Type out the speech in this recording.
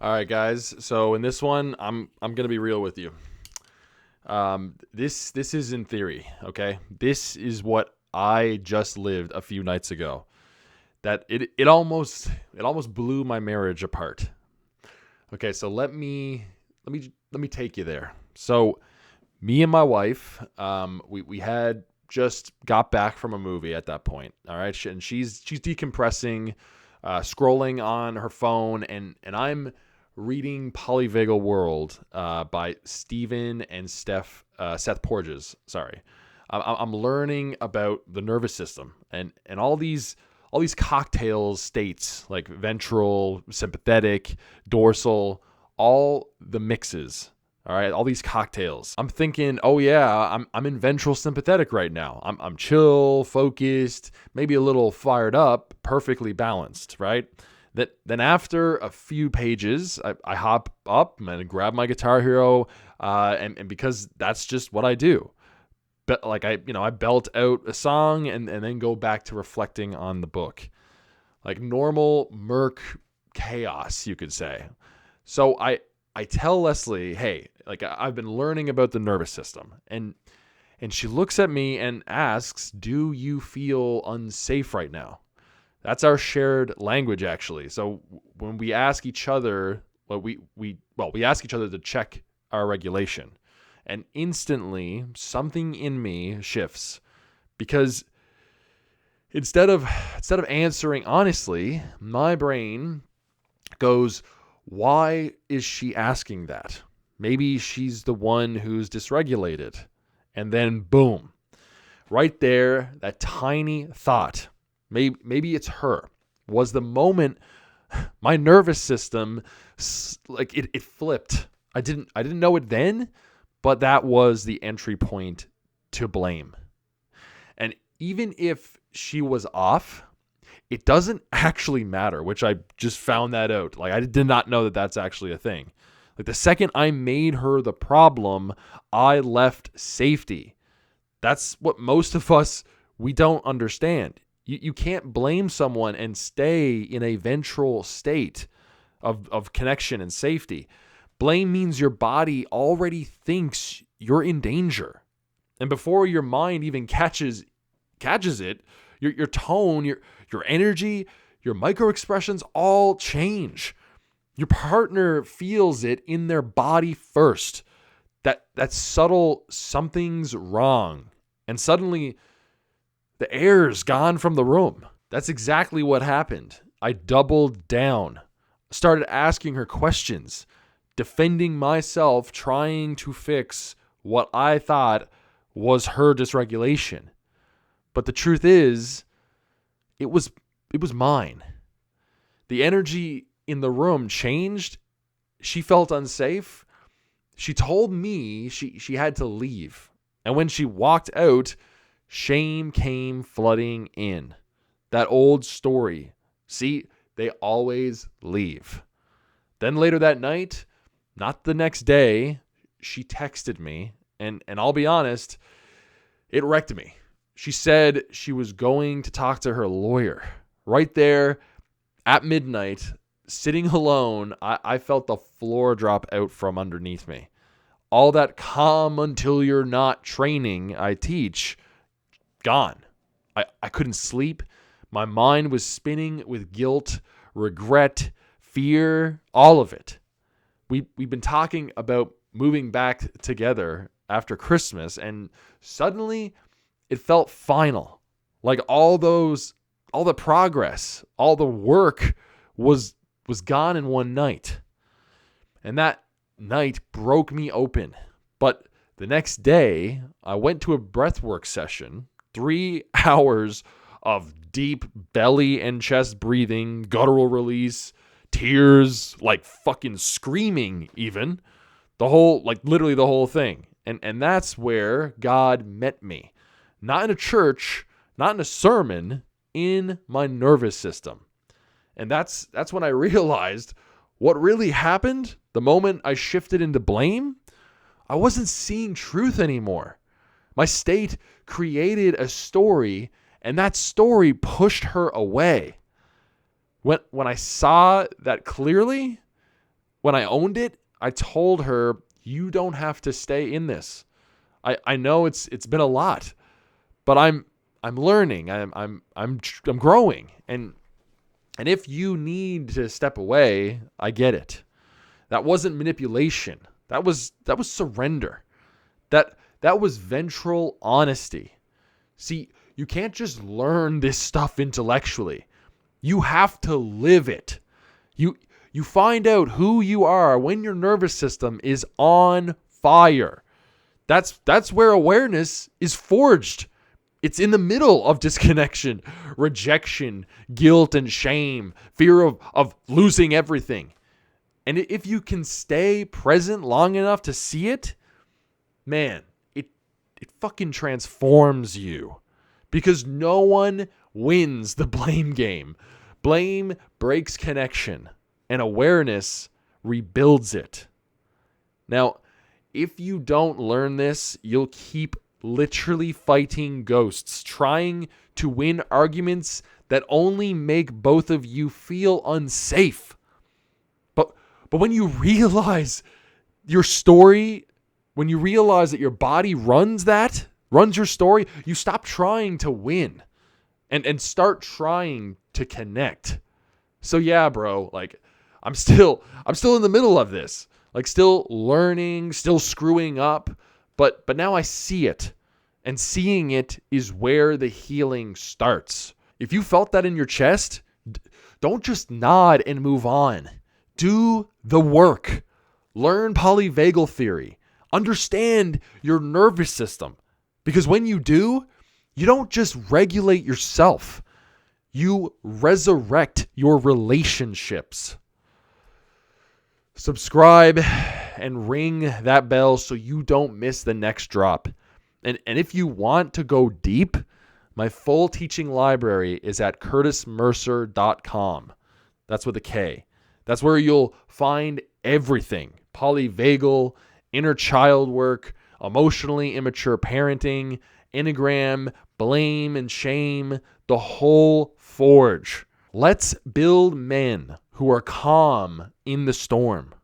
All right, guys. So in this one, I'm gonna be real with you. This is in theory, okay? This is what I just lived a few nights ago. That it almost blew my marriage apart. Okay, so let me take you there. So me and my wife, we had just got back from a movie at that point. All right, and she's decompressing, scrolling on her phone, and I'm reading Polyvagal World by Stephen and Seth Porges. Sorry, I'm learning about the nervous system and all these cocktail states like ventral, sympathetic, dorsal, all the mixes. All right, all these cocktails. I'm thinking, oh yeah, I'm in ventral sympathetic right now. I'm chill, focused, maybe a little fired up, perfectly balanced, right? Then after a few pages, I hop up and grab my Guitar Hero, and because that's just what I do. But like I belt out a song and then go back to reflecting on the book, like normal Merc chaos, you could say. So I tell Leslie, hey, like I've been learning about the nervous system, and she looks at me and asks, "Do you feel unsafe right now?" That's our shared language, actually. So when we ask each other, we ask each other to check our regulation, and instantly something in me shifts because instead of answering honestly, my brain goes, why is she asking that? Maybe she's the one who's dysregulated. And then boom, right there, that tiny thought, maybe it's her, was the moment my nervous system, like it flipped. I didn't know it then, but that was the entry point to blame. And even if she was off, it doesn't actually matter, which I just found that out. Like I did not know that that's actually a thing. Like the second I made her the problem, I left safety. That's what most of us, we don't understand. You can't blame someone and stay in a ventral state of connection and safety. Blame means your body already thinks you're in danger. And before your mind even catches it, your tone, your energy, your micro expressions all change. Your partner feels it in their body first. That subtle something's wrong. And suddenly the air's gone from the room. That's exactly what happened. I doubled down, started asking her questions, defending myself, trying to fix what I thought was her dysregulation. But the truth is, it was mine. The energy in the room changed. She felt unsafe. She told me she had to leave. And when she walked out, shame came flooding in. That old story. See, they always leave. Then later that night, not the next day, she texted me, and I'll be honest, it wrecked me. She said she was going to talk to her lawyer. Right there at midnight, sitting alone, I felt the floor drop out from underneath me. All that calm until you're not training I teach, gone. I couldn't sleep. My mind was spinning with guilt, regret, fear, all of it. We've been talking about moving back together after Christmas, and suddenly it felt final. Like all the progress, all the work was gone in one night. And that night broke me open. But the next day, I went to a breathwork session, 3 hours of deep belly and chest breathing, guttural release, tears, like fucking screaming even. Literally the whole thing. And that's where God met me. Not in a church, not in a sermon, in my nervous system. And that's when I realized what really happened the moment I shifted into blame. I wasn't seeing truth anymore. My state created a story, and that story pushed her away. When I saw that clearly, when I owned it, I told her, you don't have to stay in this. I know it's been a lot, but I'm learning. I'm growing. And if you need to step away, I get it. That wasn't manipulation. That was surrender. That was ventral honesty. See, you can't just learn this stuff intellectually. You have to live it. You find out who you are when your nervous system is on fire. That's where awareness is forged. It's in the middle of disconnection, rejection, guilt and shame, fear of losing everything. And if you can stay present long enough to see it, man, it fucking transforms you. Because no one wins the blame game. Blame breaks connection, and awareness rebuilds it. Now, if you don't learn this, you'll keep literally fighting ghosts, trying to win arguments that only make both of you feel unsafe. But when you realize your story, when you realize that your body runs your story, you stop trying to win and start trying to connect. So yeah, bro, like I'm still in the middle of this, like still learning, still screwing up, but now I see it, and seeing it is where the healing starts. If you felt that in your chest, don't just nod and move on. Do the work. Learn polyvagal theory. Understand your nervous system. Because when you do, you don't just regulate yourself. You resurrect your relationships. Subscribe and ring that bell so you don't miss the next drop. And if you want to go deep, my full teaching library is at kurtismercer.com. That's with a K. That's where you'll find everything. Polyvagal, inner child work, emotionally immature parenting, Enneagram, blame and shame, the whole forge. Let's build men who are calm in the storm.